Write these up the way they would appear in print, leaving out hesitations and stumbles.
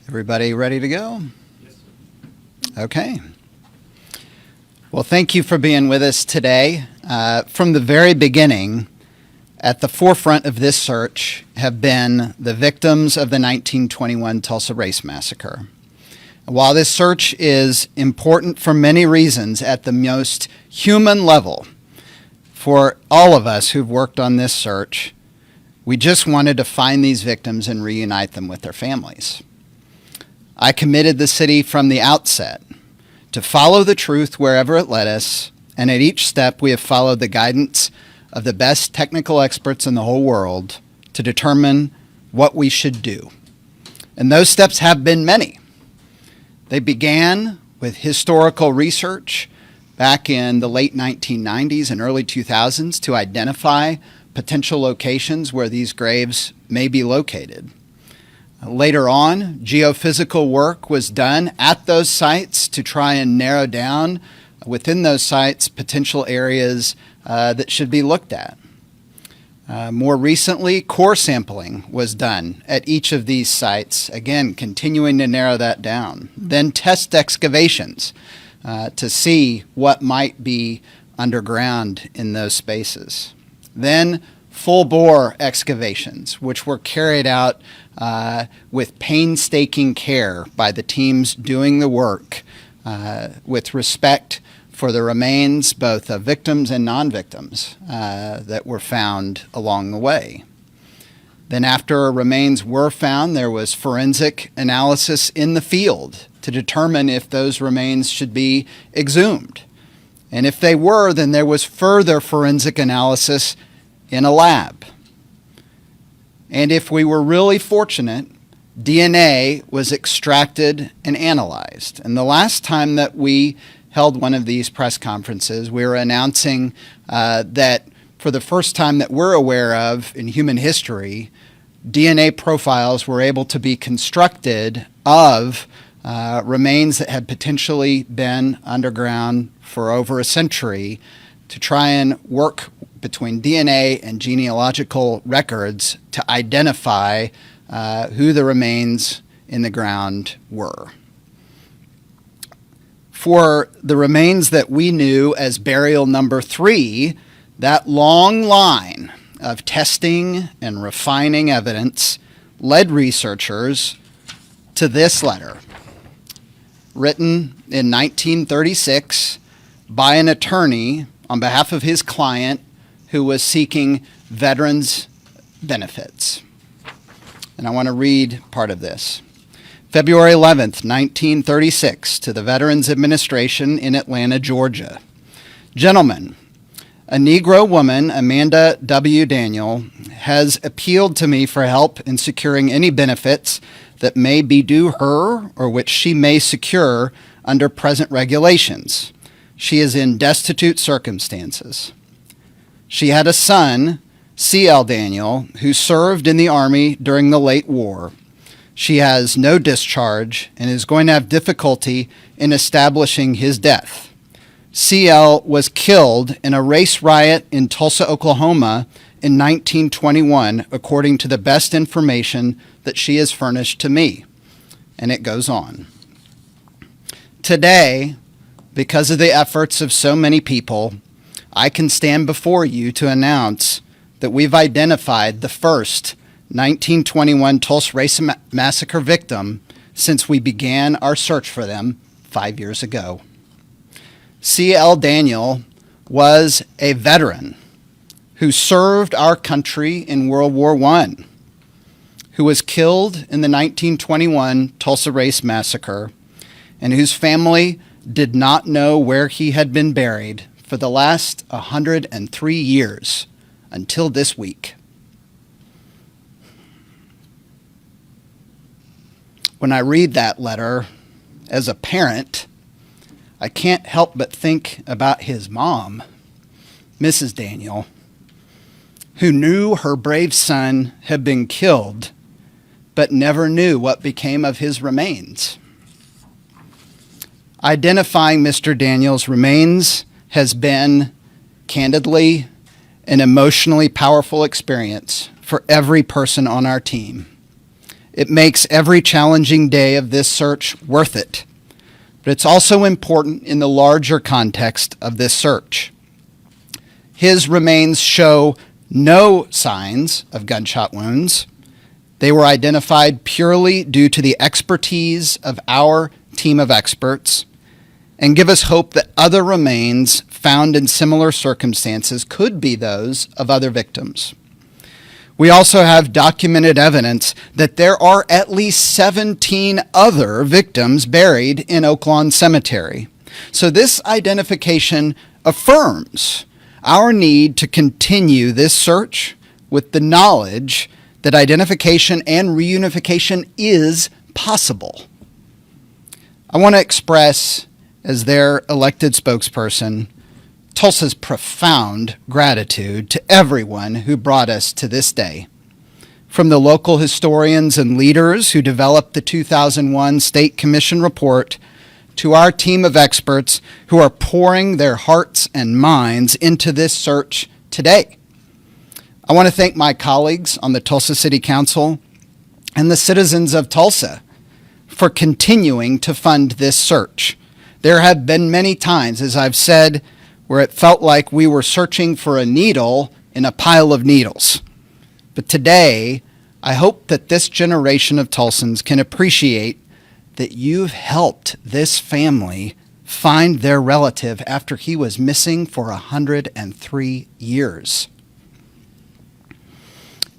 Everybody ready to go? Yes, sir. Okay. Well, thank you for being with us today. From the very beginning, at the forefront of this search have been the victims of the 1921 Tulsa Race Massacre. While this search is important for many reasons at the most human level, for all of us who've worked on this search, we just wanted to find these victims and reunite them with their families. I committed the city from the outset to follow the truth wherever it led us, and at each step we have followed the guidance of the best technical experts in the whole world to determine what we should do. And those steps have been many. They began with historical research back in the late 1990s and early 2000s to identify potential locations where these graves may be located. Later on, geophysical work was done at those sites to try and narrow down within those sites potential areas that should be looked at. More recently, core sampling was done at each of these sites, again, continuing to narrow that down. Then test excavations to see what might be underground in those spaces. Then full-bore excavations, which were carried out with painstaking care by the teams doing the work with respect for the remains both of victims and non-victims that were found along the way. Then after remains were found, there was forensic analysis in the field to determine if those remains should be exhumed. And if they were, then there was further forensic analysis in a lab. And if we were really fortunate, DNA was extracted and analyzed. And the last time that we held one of these press conferences, we were announcing that for the first time that we're aware of in human history, DNA profiles were able to be constructed of remains that had potentially been underground for over a century to try and work between DNA and genealogical records to identify who the remains in the ground were. For the remains that we knew as burial number 3, that long line of testing and refining evidence led researchers to this letter, written in 1936 by an attorney on behalf of his client who was seeking veterans' benefits. And I want to read part of this. February 11th, 1936, to the Veterans Administration in Atlanta, Georgia. Gentlemen, a Negro woman, Amanda W. Daniel, has appealed to me for help in securing any benefits that may be due her or which she may secure under present regulations. She is in destitute circumstances. She had a son, C.L. Daniel, who served in the Army during the late war. She has no discharge and is going to have difficulty in establishing his death. C.L. was killed in a race riot in Tulsa, Oklahoma in 1921, according to the best information that she has furnished to me. And it goes on. Today, because of the efforts of so many people, I can stand before you to announce that we've identified the first 1921 Tulsa Race Massacre victim since we began our search for them 5 years ago. C.L. Daniel was a veteran who served our country in World War I, who was killed in the 1921 Tulsa Race Massacre, and whose family did not know where he had been buried for the last 103 years until this week. When I read that letter, as a parent, I can't help but think about his mom, Mrs. Daniel, who knew her brave son had been killed, but never knew what became of his remains. Identifying Mr. Daniel's remains has been, candidly, an emotionally powerful experience for every person on our team. It makes every challenging day of this search worth it. But it's also important in the larger context of this search. His remains show no signs of gunshot wounds. They were identified purely due to the expertise of our team of experts and give us hope that other remains found in similar circumstances could be those of other victims. We also have documented evidence that there are at least 17 other victims buried in Oak Lawn Cemetery. So this identification affirms our need to continue this search with the knowledge that identification and reunification is possible. I want to express, as their elected spokesperson, Tulsa's profound gratitude to everyone who brought us to this day. From the local historians and leaders who developed the 2001 State Commission report to our team of experts who are pouring their hearts and minds into this search today. I want to thank my colleagues on the Tulsa City Council and the citizens of Tulsa for continuing to fund this search. There have been many times, as I've said, where it felt like we were searching for a needle in a pile of needles. But today, I hope that this generation of Tulsans can appreciate that you've helped this family find their relative after he was missing for 103 years.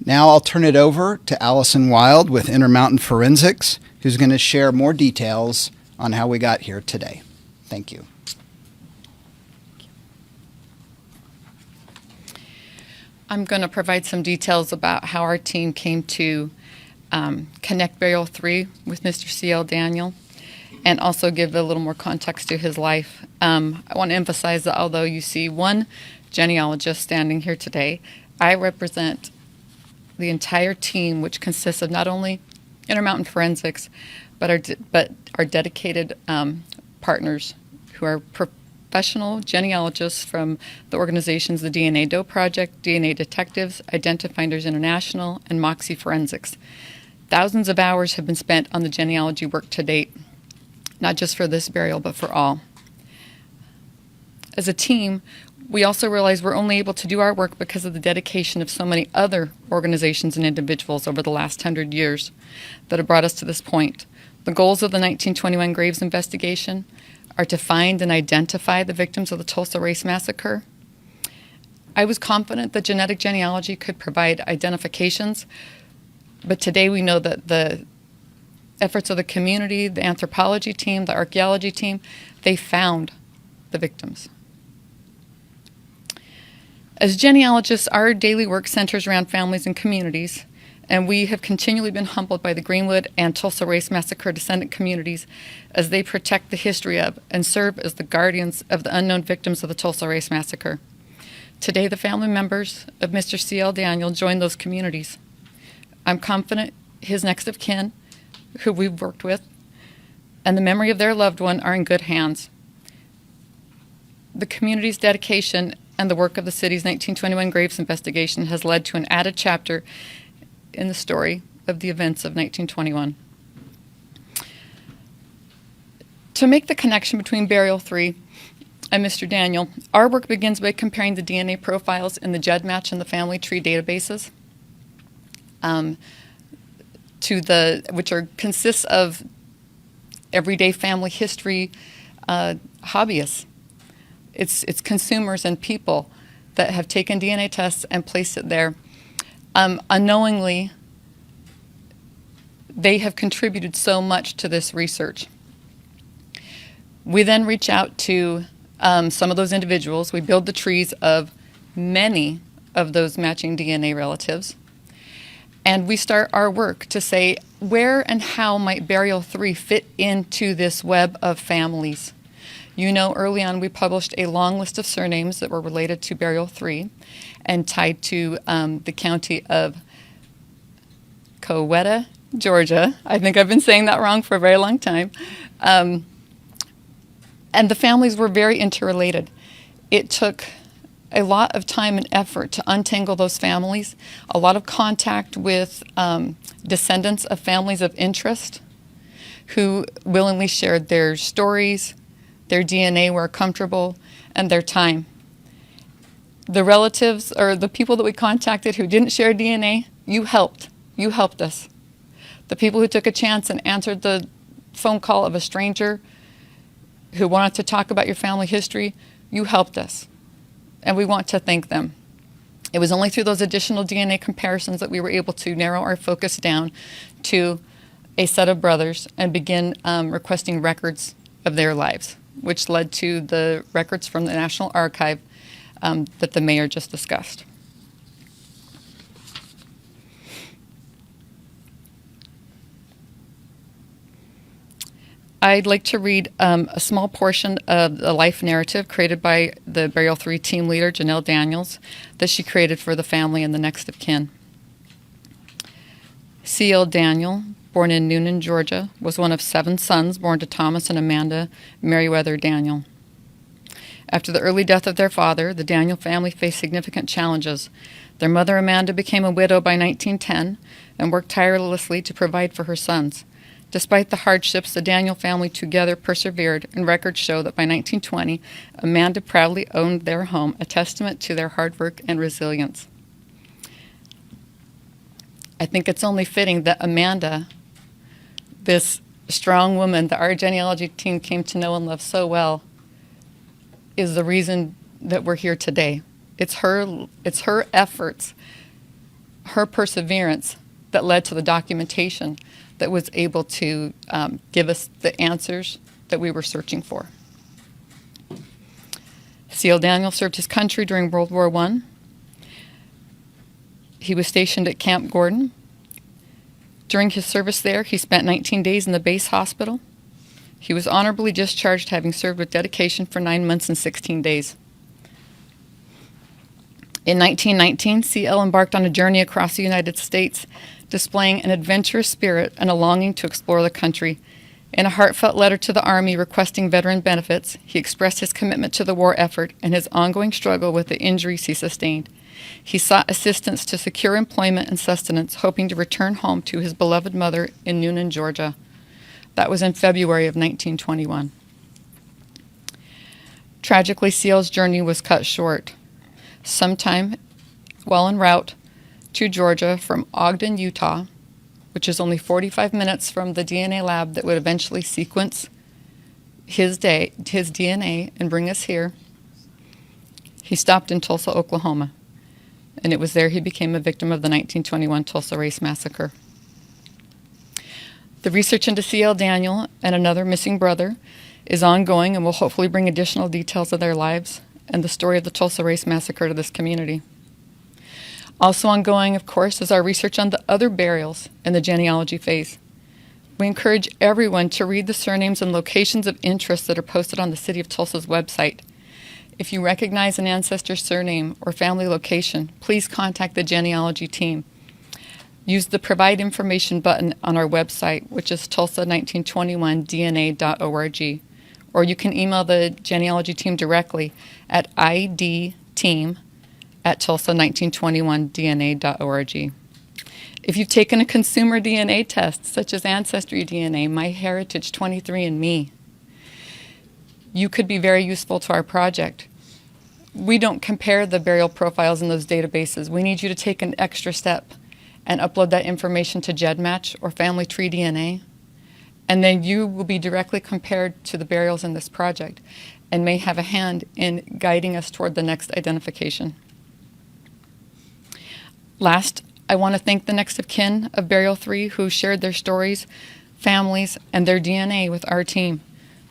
Now I'll turn it over to Allison Wild with Intermountain Forensics, who's going to share more details on how we got here today. Thank you. I'm going to provide some details about how our team came to connect Burial 3 with Mr. C.L. Daniel, and also give a little more context to his life. I want to emphasize that although you see one genealogist standing here today, I represent the entire team, which consists of not only Intermountain Forensics, but our dedicated partners who are professional genealogists from the organizations the DNA Doe Project, DNA Detectives, Identifinders International, and Moxie Forensics. Thousands of hours have been spent on the genealogy work to date, not just for this burial, but for all. As a team, we also realize we're only able to do our work because of the dedication of so many other organizations and individuals over the last 100 years that have brought us to this point. The goals of the 1921 Graves investigation are to find and identify the victims of the Tulsa Race Massacre. I was confident that genetic genealogy could provide identifications, but today we know that the efforts of the community, the anthropology team, the archaeology team, they found the victims. As genealogists, our daily work centers around families and communities, and we have continually been humbled by the Greenwood and Tulsa Race Massacre descendant communities as they protect the history of and serve as the guardians of the unknown victims of the Tulsa Race Massacre. Today, the family members of Mr. C.L. Daniel join those communities. I'm confident his next of kin, who we've worked with, and the memory of their loved one are in good hands. The community's dedication and the work of the city's 1921 Graves investigation has led to an added chapter in the story of the events of 1921. To make the connection between Burial 3 and Mr. Daniel, our work begins by comparing the DNA profiles in the GEDmatch and the family tree databases, which consists of everyday family history hobbyists. It's consumers and people that have taken DNA tests and placed it there. Unknowingly, they have contributed so much to this research. We then reach out to some of those individuals. We build the trees of many of those matching DNA relatives. And we start our work to say, where and how might Burial 3 fit into this web of families? You know, early on we published a long list of surnames that were related to Burial 3 and tied to the county of Coweta, Georgia. I think I've been saying that wrong for a very long time. And the families were very interrelated. It took a lot of time and effort to untangle those families, a lot of contact with descendants of families of interest who willingly shared their stories, their DNA where comfortable, and their time. The relatives or the people that we contacted who didn't share DNA, you helped. You helped us. The people who took a chance and answered the phone call of a stranger who wanted to talk about your family history, you helped us. And we want to thank them. It was only through those additional DNA comparisons that we were able to narrow our focus down to a set of brothers and begin requesting records of their lives, which led to the records from the National Archive that the mayor just discussed. I'd like to read a small portion of the life narrative created by the Burial 3 team leader, Janelle Daniels, that she created for the family and the next of kin. C.L. Daniel, born in Noonan, Georgia, was one of 7 sons born to Thomas and Amanda Meriwether Daniel. After the early death of their father, the Daniel family faced significant challenges. Their mother, Amanda, became a widow by 1910 and worked tirelessly to provide for her sons. Despite the hardships, the Daniel family together persevered, and records show that by 1920, Amanda proudly owned their home, a testament to their hard work and resilience. I think it's only fitting that Amanda, this strong woman that our genealogy team came to know and love so well, is the reason that we're here today. It's her efforts, her perseverance that led to the documentation that was able to give us the answers that we were searching for. C.L. Daniel served his country during World War I. He was stationed at Camp Gordon. During his service there, he spent 19 days in the base hospital. He was honorably discharged, having served with dedication for 9 months and 16 days. In 1919, C.L. embarked on a journey across the United States, displaying an adventurous spirit and a longing to explore the country. In a heartfelt letter to the Army requesting veteran benefits, he expressed his commitment to the war effort and his ongoing struggle with the injuries he sustained. He sought assistance to secure employment and sustenance, hoping to return home to his beloved mother in Noonan, Georgia. That was in February of 1921. Tragically, C.L.'s journey was cut short. Sometime while en route to Georgia from Ogden, Utah, which is only 45 minutes from the DNA lab that would eventually sequence his DNA and bring us here, he stopped in Tulsa, Oklahoma, and it was there he became a victim of the 1921 Tulsa Race Massacre. The research into C.L. Daniel and another missing brother is ongoing and will hopefully bring additional details of their lives and the story of the Tulsa Race Massacre to this community. Also ongoing, of course, is our research on the other burials in the genealogy phase. We encourage everyone to read the surnames and locations of interest that are posted on the City of Tulsa's website. If you recognize an ancestor's surname or family location, please contact the genealogy team. Use the Provide Information button on our website, which is tulsa1921dna.org, or you can email the genealogy team directly at idteam@tulsa1921dna.org. If you've taken a consumer DNA test, such as Ancestry DNA, MyHeritage, 23andMe, you could be very useful to our project. We don't compare the burial profiles in those databases. We need you to take an extra step and upload that information to GEDmatch or Family Tree DNA, and then you will be directly compared to the burials in this project and may have a hand in guiding us toward the next identification. Last, I want to thank the next of kin of Burial 3 who shared their stories, families, and their DNA with our team.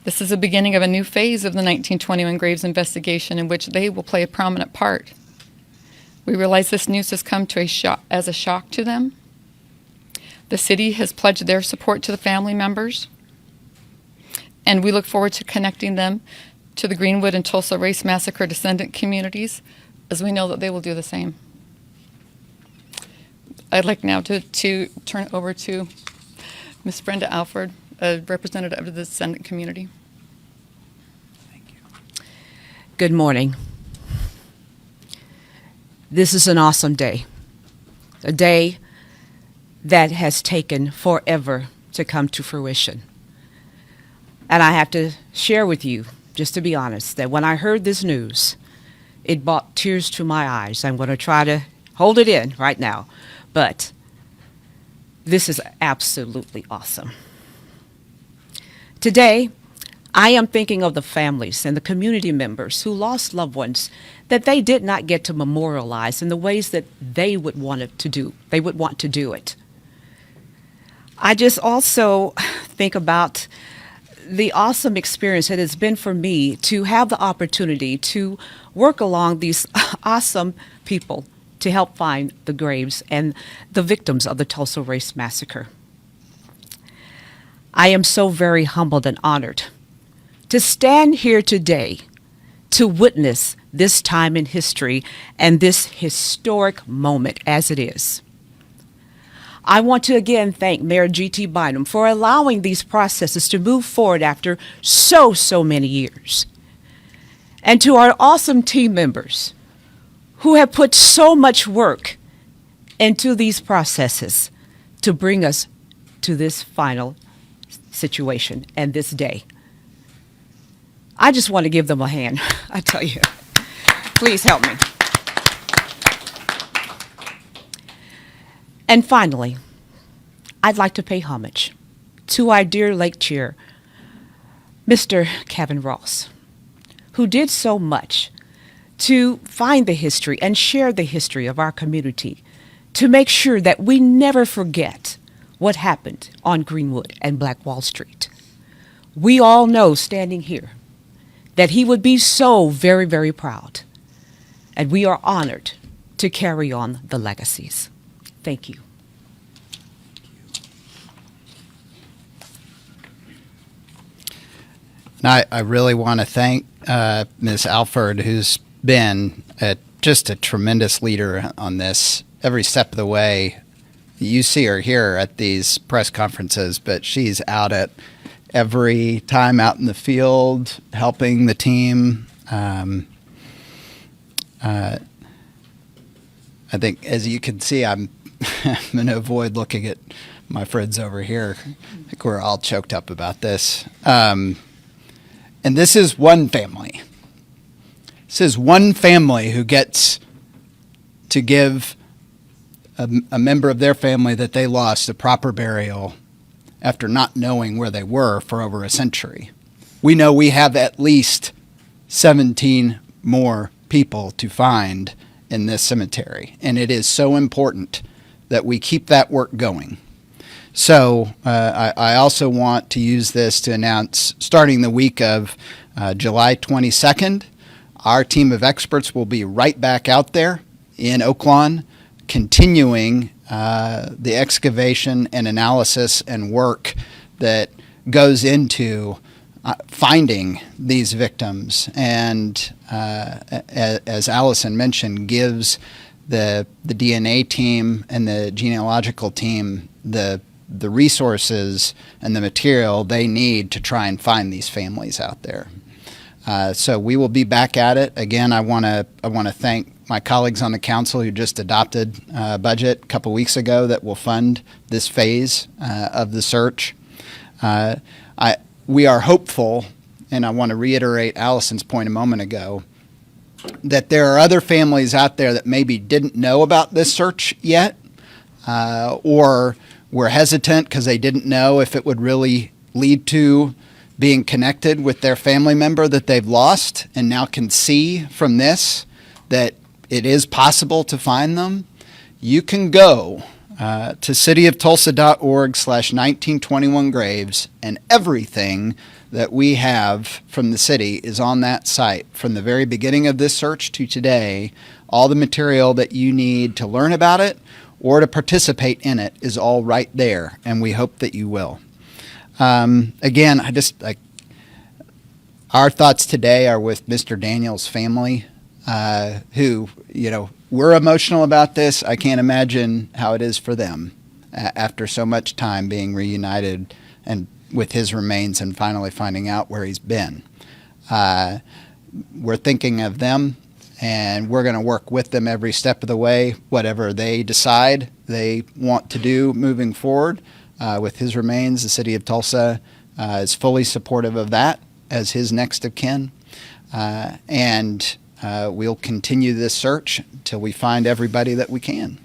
This is the beginning of a new phase of the 1921 Graves investigation in which they will play a prominent part. We realize this news has come to as a shock to them. The city has pledged their support to the family members, and we look forward to connecting them to the Greenwood and Tulsa Race Massacre descendant communities, as we know that they will do the same. I'd like now to turn it over to Ms. Brenda Alford, a representative of the descendant community. Good morning. This is an awesome day, a day that has taken forever to come to fruition. And I have to share with you, just to be honest, that when I heard this news, it brought tears to my eyes. I'm going to try to hold it in right now, but this is absolutely awesome. Today, I am thinking of the families and the community members who lost loved ones that they did not get to memorialize in the ways that they would want to do. They would want to do it. I just also think about the awesome experience it has been for me to have the opportunity to work along these awesome people to help find the graves and the victims of the Tulsa Race Massacre. I am so very humbled and honored to stand here today to witness this time in history and this historic moment as it is. I want to again thank Mayor G.T. Bynum for allowing these processes to move forward after so many years. And to our awesome team members who have put so much work into these processes to bring us to this final situation and this day. I just want to give them a hand, I tell you. Please help me. And finally, I'd like to pay homage to our dear late chair, Mr. Kevin Ross, who did so much to find the history and share the history of our community to make sure that we never forget what happened on Greenwood and Black Wall Street. We all know, standing here, that he would be so very proud, and we are honored to carry on the legacies. Thank you. And I really want to thank Ms. Alford, who's been just a tremendous leader on this every step of the way. You see her here at these press conferences, but she's out at every time out in the field, helping the team. I think, as you can see, I'm going to avoid looking at my friends over here. I think we're all choked up about this. And this is one family. This is one family who gets to give a member of their family that they lost a proper burial after not knowing where they were for over a century. We know we have at least 17 more people to find in this cemetery, and it is so important that we keep that work going. So I also want to use this to announce, starting the week of July 22nd, our team of experts will be right back out there in Oaklawn, continuing the excavation and analysis and work that goes into finding these victims, and as Allison mentioned, gives the DNA team and the genealogical team the resources and the material they need to try and find these families out there. So we will be back at it again. I want to thank my colleagues on the council who just adopted a budget a couple weeks ago that will fund this phase of the search. We are hopeful, and I want to reiterate Allison's point a moment ago, that there are other families out there that maybe didn't know about this search yet, or were hesitant because they didn't know if it would really lead to being connected with their family member that they've lost, and now can see from this that it is possible to find them. You can go to cityoftulsa.org/1921graves, and everything that we have from the city is on that site. From the very beginning of this search to today, all the material that you need to learn about it or to participate in it is all right there, and we hope that you will. Again, our thoughts today are with Mr. Daniel's family, who, we're emotional about this. I can't imagine how it is for them after so much time being reunited and with his remains and finally finding out where he's been. We're thinking of them and we're going to work with them every step of the way, whatever they decide they want to do moving forward with his remains. The city of Tulsa is fully supportive of that as his next of kin, and we'll continue this search until we find everybody that we can.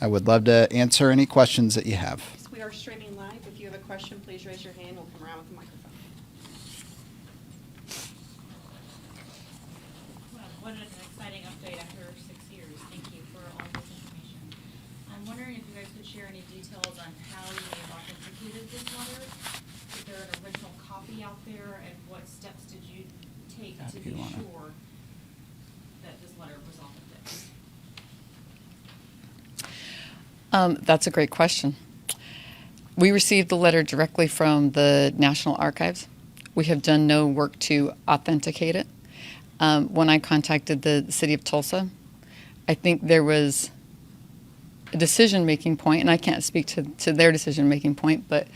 I would love to answer any questions that you have. We are streaming live. If you have a question, please raise your hand. We'll come around with the microphone. Well, what an exciting update after 6 years. Thank you for all this information. I'm wondering if you guys could share any details on how you may have authenticated this letter. Is there an original copy out there, and what steps did you take to be sure that this letter was authentic? That's a great question. We received the letter directly from the National Archives. We have done no work to authenticate it. When I contacted the city of Tulsa, I think there was a decision-making point, and I can't speak to their decision-making point, but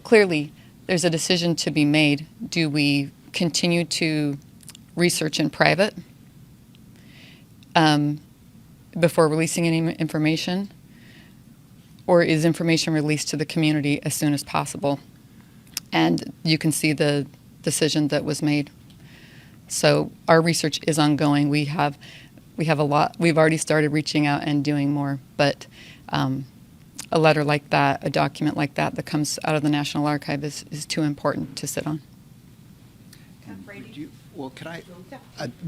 clearly there's a decision to be made. Do we continue to research in private before releasing any information? Or is information released to the community as soon as possible? And you can see the decision that was made. So our research is ongoing. We have a lot. We've already started reaching out and doing more. But a letter like that, a document like that comes out of the National Archive is too important to sit on. Could I,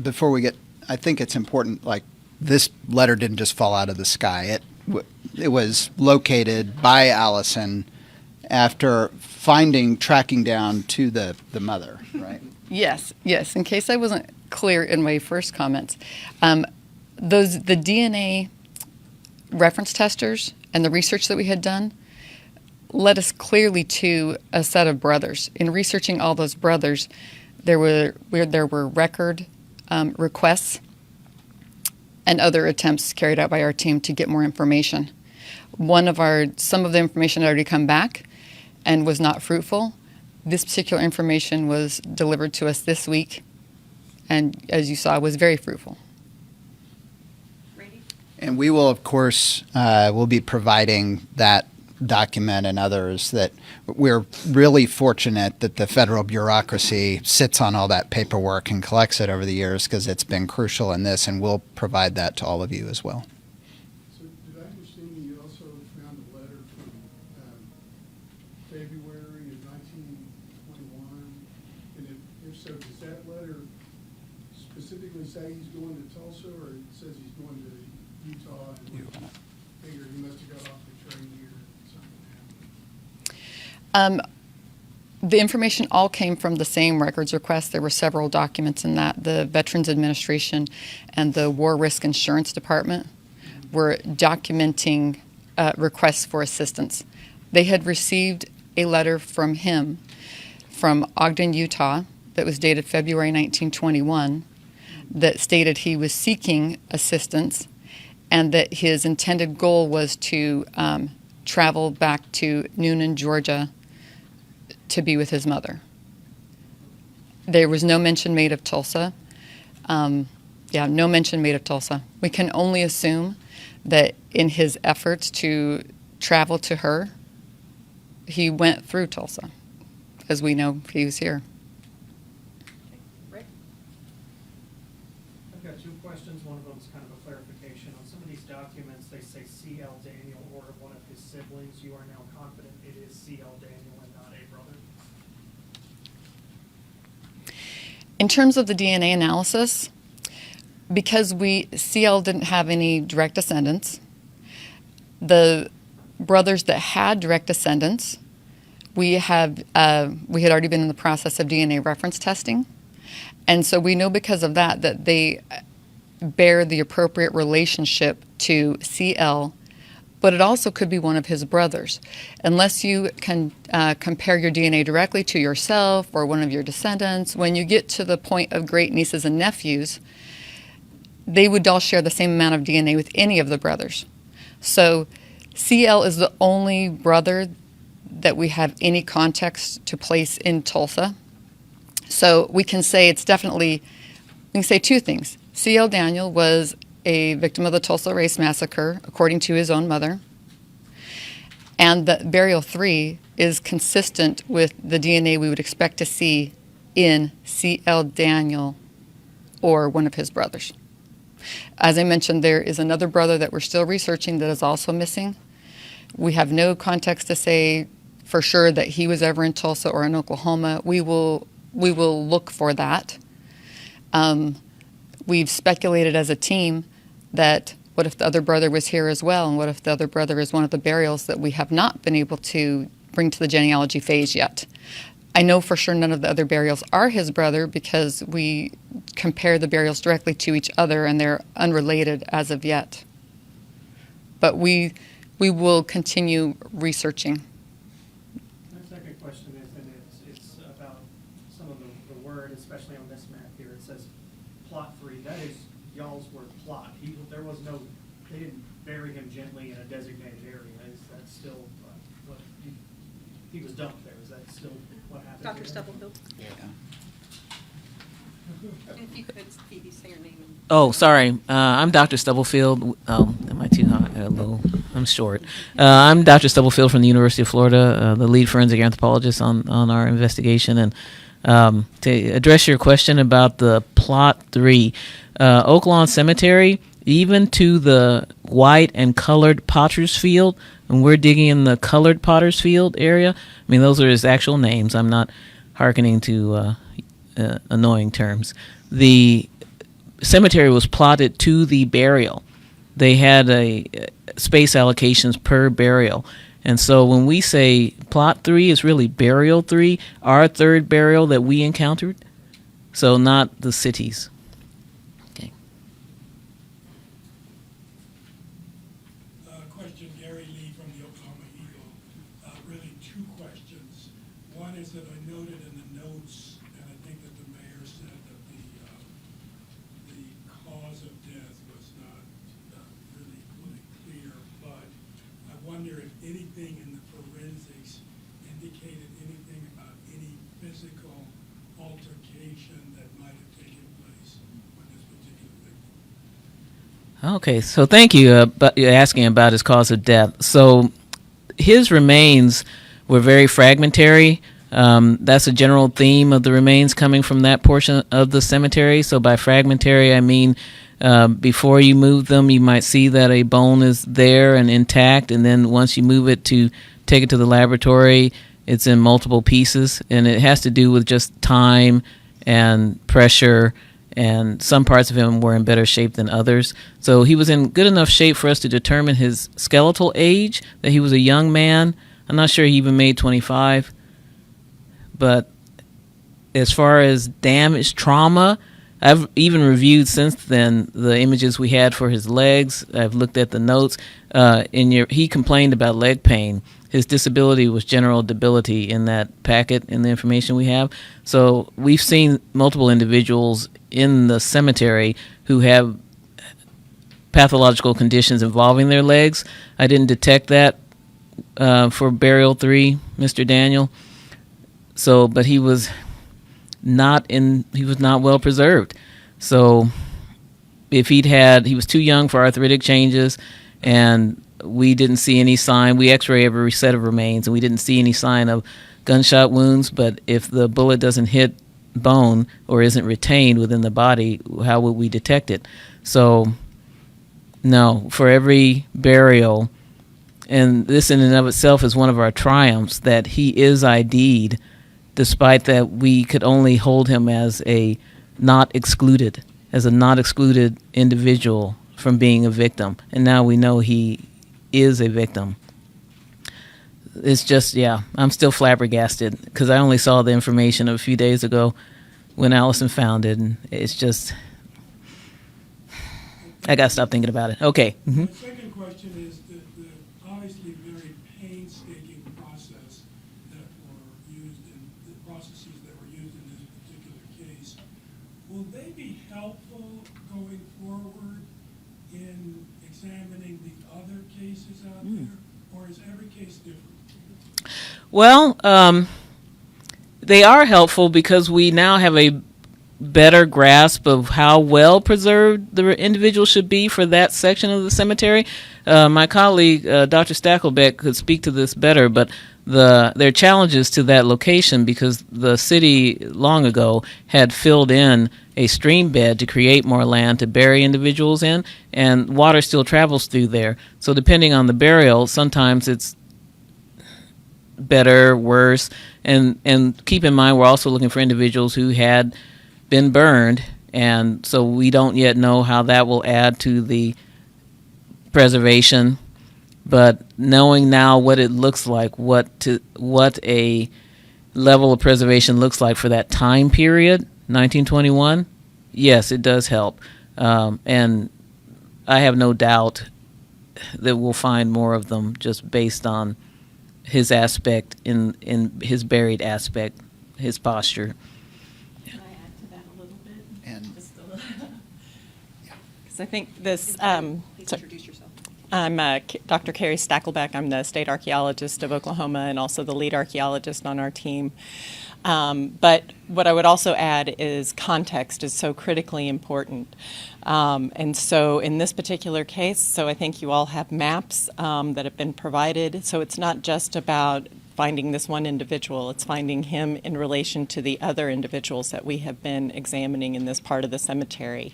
before we get, I think it's important, like, this letter didn't just fall out of the sky. It was located by Allison after tracking down to the mother, right? Yes. In case I wasn't clear in my first comments, the DNA reference testers and the research that we had done led us clearly to a set of brothers. In researching all those brothers, there were record requests and other attempts carried out by our team to get more information. Some of the information had already come back and was not fruitful. This particular information was delivered to us this week, and as you saw, was very fruitful. And we will, of course, we'll be providing that document and others. That we're really fortunate that the federal bureaucracy sits on all that paperwork and collects it over the years, because it's been crucial in this, and we'll provide that to all of you as well. So did I understand that you also found a letter from February of 1921? And if so, does that letter specifically say he's going to Tulsa, or it says he's going to Utah, and we figured he must have got off the train here and something happened? The information all came from the same records request. There were several documents in that. The Veterans Administration and the War Risk Insurance Department were documenting requests for assistance. They had received a letter from him from Ogden, Utah, that was dated February 1921, that stated he was seeking assistance and that his intended goal was to travel back to Noonan, Georgia, to be with his mother. There was no mention made of Tulsa. No mention made of Tulsa. We can only assume that in his efforts to travel to her, he went through Tulsa, as we know he was here. Rick? I've got two questions. One of them is kind of a clarification. On some of these documents, they say C.L. Daniel or one of his siblings. You are now confident it is C.L. Daniel and not a brother? In terms of the DNA analysis, because CL didn't have any direct descendants, the brothers that had direct descendants, we had already been in the process of DNA reference testing, and so we know because of that they bear the appropriate relationship to CL, but it also could be one of his brothers. Unless you can compare your DNA directly to yourself or one of your descendants, when you get to the point of great nieces and nephews, they would all share the same amount of DNA with any of the brothers. So CL is the only brother that we have any context to place in Tulsa. So we can say we can say two things. C.L. Daniel was a victim of the Tulsa Race Massacre, according to his own mother. And that burial 3 is consistent with the DNA we would expect to see in C.L. Daniel or one of his brothers. As I mentioned, there is another brother that we're still researching that is also missing. We have no context to say for sure that he was ever in Tulsa or in Oklahoma. We will look for that. We've speculated as a team that what if the other brother was here as well, and what if the other brother is one of the burials that we have not been able to bring to the genealogy phase yet. I know for sure none of the other burials are his brother because we compare the burials directly to each other and they're unrelated as of yet. But we will continue researching. My second question is, and it's about some of the word, especially on this map here. It says plot 3. That is y'all's word, plot. They didn't bury him gently in a designated area. Is that still what he was dumped there? Is that still what happened? Dr. here? Stubblefield? If you could, Phoebe, say your name. Oh, sorry. I'm Dr. Stubblefield. Oh, am I too high? Low? I'm short. I'm Dr. Stubblefield from the University of Florida, the lead forensic anthropologist on our investigation. And to address your question about the plot 3, Oak Lawn Cemetery, even to the white and colored Potter's Field, and we're digging in the colored Potter's Field area. I mean, those are his actual names. I'm not hearkening to annoying terms. The cemetery was plotted to the burial. They had a space allocations per burial. And so when we say plot 3 is really burial 3, our third burial that we encountered, so not the cities. Okay. Question, Gary Lee from the Oklahoma Eagle. Really 2 questions. One is that I noted in the notes, and I think that the mayor said that the cause of death was not really clear, but I wonder if anything in the forensics indicated anything about any physical altercation that might have taken place with this particular victim. Okay, so thank you you're asking about his cause of death. So his remains were very fragmentary. That's a general theme of the remains coming from that portion of the cemetery. So by fragmentary, I mean before you move them, you might see that a bone is there and intact, and then once you move it to take it to the laboratory, it's in multiple pieces, and it has to do with just time and pressure, and some parts of him were in better shape than others. So he was in good enough shape for us to determine his skeletal age, that he was a young man. I'm not sure he even made 25. But as far as damage, trauma, I've even reviewed since then the images we had for his legs. I've looked at the notes. He complained about leg pain. His disability was general debility in that packet in the information we have. So we've seen multiple individuals in the cemetery who have pathological conditions involving their legs. I didn't detect that for burial 3, Mr. Daniel. So, but he was not well preserved. So if he was too young for arthritic changes, and we didn't see any sign. We x-ray every set of remains, and we didn't see any sign of gunshot wounds. But if the bullet doesn't hit bone or isn't retained within the body, how would we detect it? So no, for every burial, and this in and of itself is one of our triumphs, that he is ID'd, despite that we could only hold him as a not excluded individual from being a victim. And now we know he is a victim. It's just, I'm still flabbergasted because I only saw the information a few days ago when Allison found it, and it's just, I got to stop thinking about it. Okay. Mm-hmm. The second question is the obviously very painstaking process that were used the processes that were used in this particular case. Will they be helpful going forward in examining the other cases out there, or is every case different? Well, they are helpful because we now have a better grasp of how well preserved the individual should be for that section of the cemetery. My colleague, Dr. Stackelbeck, could speak to this better, but there are challenges to that location because the city long ago had filled in a stream bed to create more land to bury individuals in, and water still travels through there. So depending on the burial, sometimes it's better, worse, and keep in mind we're also looking for individuals who had been burned, and so we don't yet know how that will add to the preservation. But knowing now what it looks like, what a level of preservation looks like for that time period, 1921, yes, it does help. And I have no doubt that we'll find more of them just based on his aspect, in his buried aspect, his posture. Can I add to that a little bit? And- Just a little. Because I think this, Please so- introduce yourself. I'm Dr. Carrie Stackelbeck. I'm the state archaeologist of Oklahoma and also the lead archaeologist on our team. But what I would also add is context is so critically important. And so in this particular case, so I think you all have maps that have been provided. So it's not just about finding this one individual, it's finding him in relation to the other individuals that we have been examining in this part of the cemetery.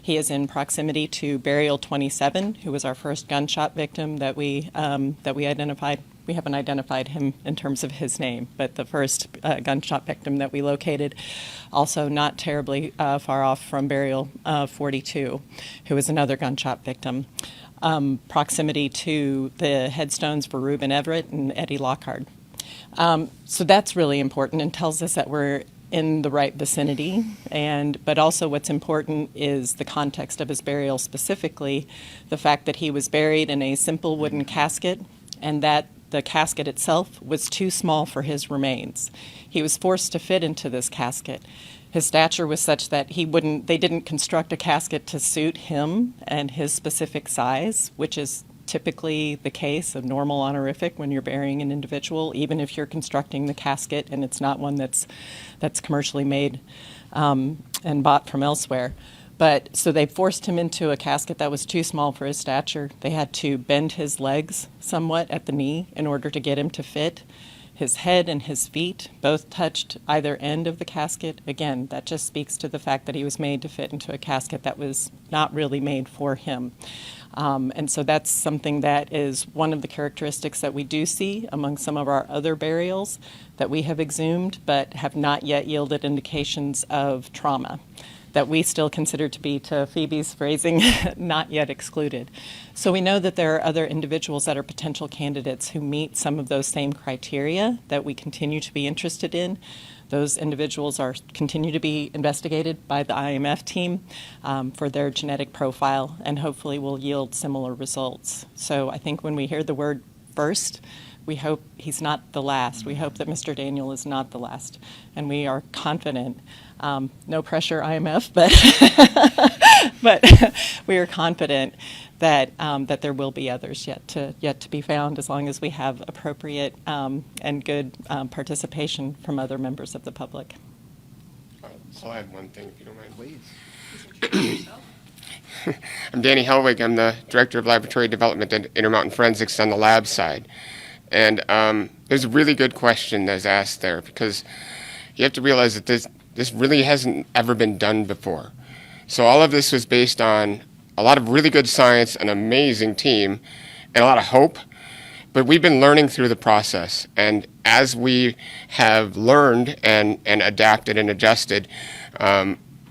He is in proximity to burial 27, who was our first gunshot victim that we identified. We haven't identified him in terms of his name, but the first gunshot victim that we located, also not terribly far off from burial 42, who was another gunshot victim. Proximity to the headstones for Reuben Everett and Eddie Lockhart. So that's really important and tells us that we're in the right vicinity. But also what's important is the context of his burial, specifically the fact that he was buried in a simple wooden casket and that the casket itself was too small for his remains. He was forced to fit into this casket. His stature was such that they didn't construct a casket to suit him and his specific size, which is typically the case of normal honorific when you're burying an individual, even if you're constructing the casket and it's not one that's commercially made and bought from elsewhere. But so they forced him into a casket that was too small for his stature. They had to bend his legs somewhat at the knee in order to get him to fit. His head and his feet both touched either end of the casket. Again, that just speaks to the fact that he was made to fit into a casket that was not really made for him. And so that's something that is one of the characteristics that we do see among some of our other burials that we have exhumed but have not yet yielded indications of trauma that we still consider to be, to Phoebe's phrasing, not yet excluded. So we know that there are other individuals that are potential candidates who meet some of those same criteria that we continue to be interested in. Those individuals continue to be investigated by the IMF team for their genetic profile and hopefully will yield similar results. So I think when we hear the word first, we hope he's not the last. We hope that Mr. Daniel is not the last. And we are confident, no pressure IMF, but we are confident that there will be others yet to be found as long as we have appropriate and good participation from other members of the public. I'll add one thing, if you don't mind. Please. Introduce yourself. I'm Danny Helwig. I'm the Director of Laboratory Development at Intermountain Forensics on the lab side. And there's a really good question that's asked there, because you have to realize that this really hasn't ever been done before. So all of this was based on a lot of really good science, an amazing team, and a lot of hope. But we've been learning through the process. And as we have learned and adapted and adjusted,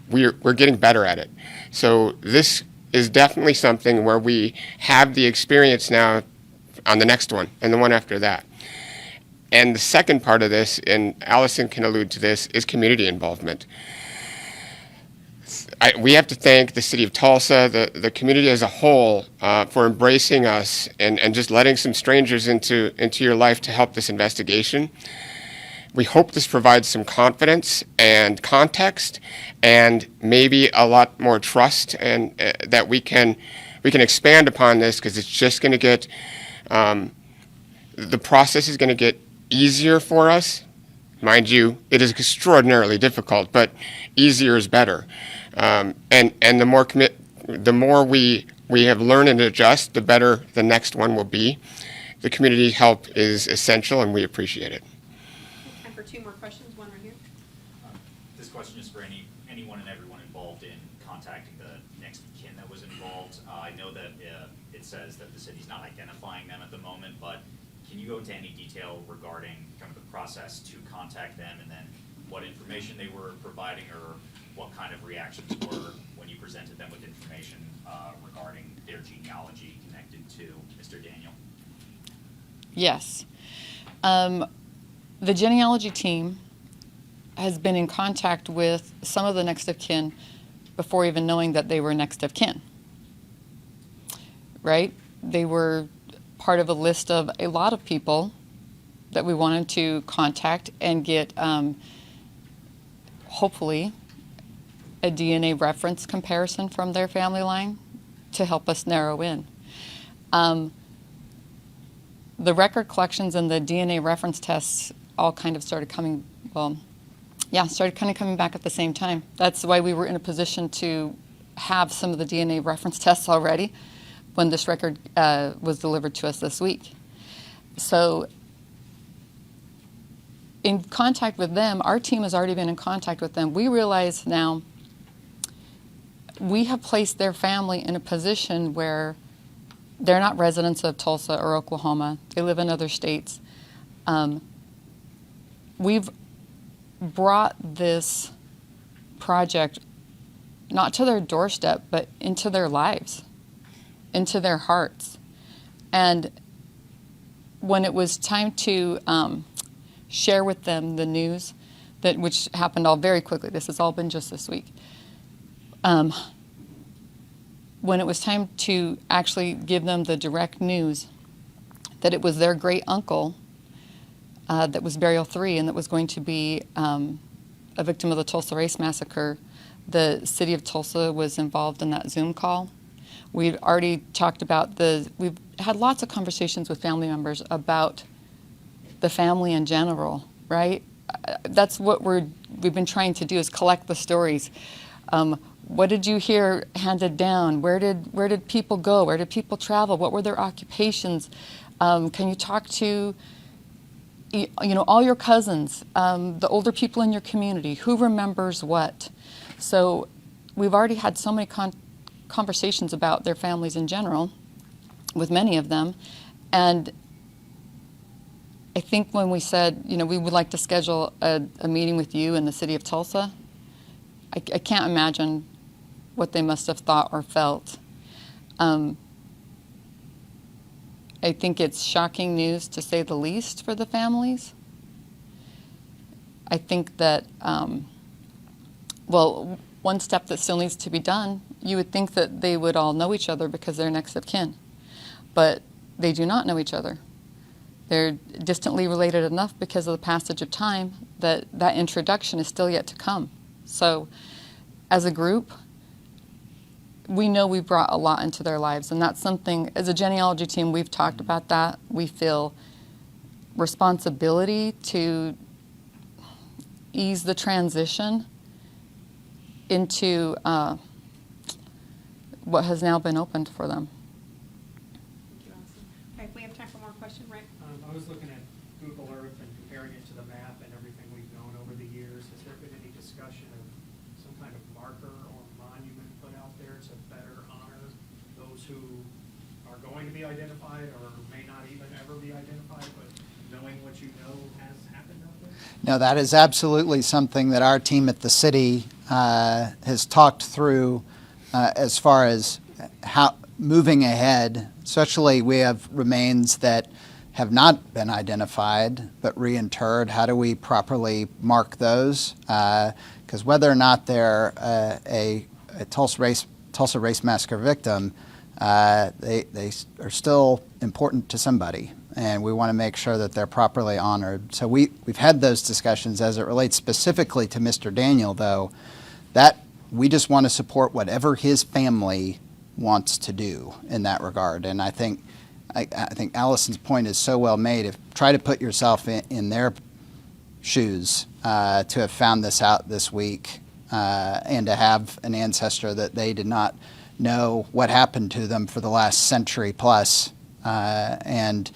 we're getting better at it. So this is definitely something where we have the experience now on the next one and the one after that. And the second part of this, and Allison can allude to this, is community involvement. We have to thank the city of Tulsa, the community as a whole, for embracing us and just letting some strangers into your life to help this investigation. We hope this provides some confidence and context and maybe a lot more trust, and that we can expand upon this, because it's just going to get, the process is going to get easier for us Mind you, it is extraordinarily difficult, but easier is better. And the more we have learned and adjust, the better the next one will be. The community help is essential, and we appreciate it. Time for two more questions, one right here. This question is for anyone and everyone involved in contacting the next of kin that was involved. I know that it says that the city's not identifying them at the moment, but can you go into any detail regarding kind of the process to contact them, and then what information they were providing, or what kind of reactions were when you presented them with information regarding their genealogy connected to Mr. Daniel? Yes. The genealogy team has been in contact with some of the next of kin before even knowing that they were next of kin. Right? They were part of a list of a lot of people that we wanted to contact and get, hopefully, a DNA reference comparison from their family line to help us narrow in. The record collections and the DNA reference tests all kind of started coming back at the same time. That's why we were in a position to have some of the DNA reference tests already when this record was delivered to us this week. So in contact with them, our team has already been in contact with them. We realize now we have placed their family in a position where they're not residents of Tulsa or Oklahoma. They live in other states. We've brought this project not to their doorstep, but into their lives, into their hearts. And when it was time to share with them the news, which happened all very quickly, this has all been just this week, when it was time to actually give them the direct news that it was their great uncle that was burial 3 and that was going to be a victim of the Tulsa Race Massacre, the city of Tulsa was involved in that Zoom call. We've already talked about we've had lots of conversations with family members about the family in general, right? That's what we've been trying to do, is collect the stories. What did you hear handed down? Where did people go? Where did people travel? What were their occupations? Can you talk to all your cousins, the older people in your community? Who remembers what? So we've already had so many conversations about their families in general with many of them. And I think when we said, we would like to schedule a meeting with you in the city of Tulsa, I can't imagine what they must have thought or felt. I think it's shocking news, to say the least, for the families. I think that, one step that still needs to be done, you would think that they would all know each other because they're next of kin. But they do not know each other. They're distantly related enough because of the passage of time that introduction is still yet to come. So as a group, we know we've brought a lot into their lives, and that's something, as a genealogy team, we've talked about that. We feel responsibility to ease the transition into what has now been opened for them. Thank you, Allison. Okay, we have time for more questions, Rick. I was looking at Google Earth and comparing it to the map and everything we've known over the years. Has there been any discussion of some kind of marker or monument put out there to better honor those who are going to be identified or may not even ever be identified, but knowing what you know has happened out there? No, that is absolutely something that our team at the city has talked through as far as how moving ahead. Especially, we have remains that have not been identified but reinterred. How do we properly mark those? Because whether or not they're a Tulsa Race Massacre victim, they are still important to somebody, and we want to make sure that they're properly honored. So we've had those discussions. As it relates specifically to Mr. Daniel, though, that we just want to support whatever his family wants to do in that regard. And I think Allison's point is so well made. Try to put yourself in their shoes to have found this out this week and to have an ancestor that they did not know what happened to them for the last century plus. And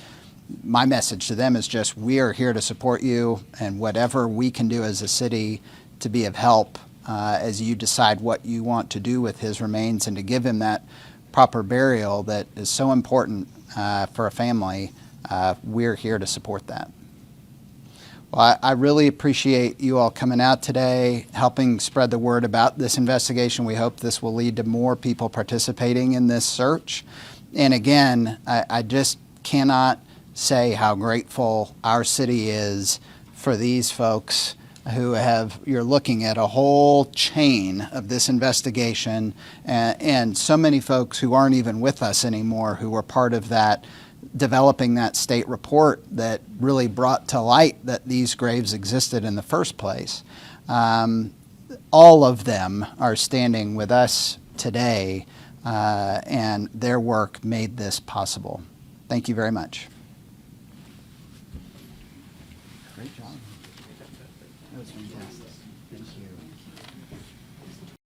my message to them is just, we are here to support you, and whatever we can do as a city to be of help as you decide what you want to do with his remains and to give him that proper burial that is so important for a family, we're here to support that. Well, I really appreciate you all coming out today, helping spread the word about this investigation. We hope this will lead to more people participating in this search. And again, I just cannot say how grateful our city is for these folks who you're looking at a whole chain of this investigation, and so many folks who aren't even with us anymore who were part of that, developing that state report that really brought to light that these graves existed in the first place. All of them are standing with us today, and their work made this possible. Thank you very much. Great job. That was fantastic. Thank you.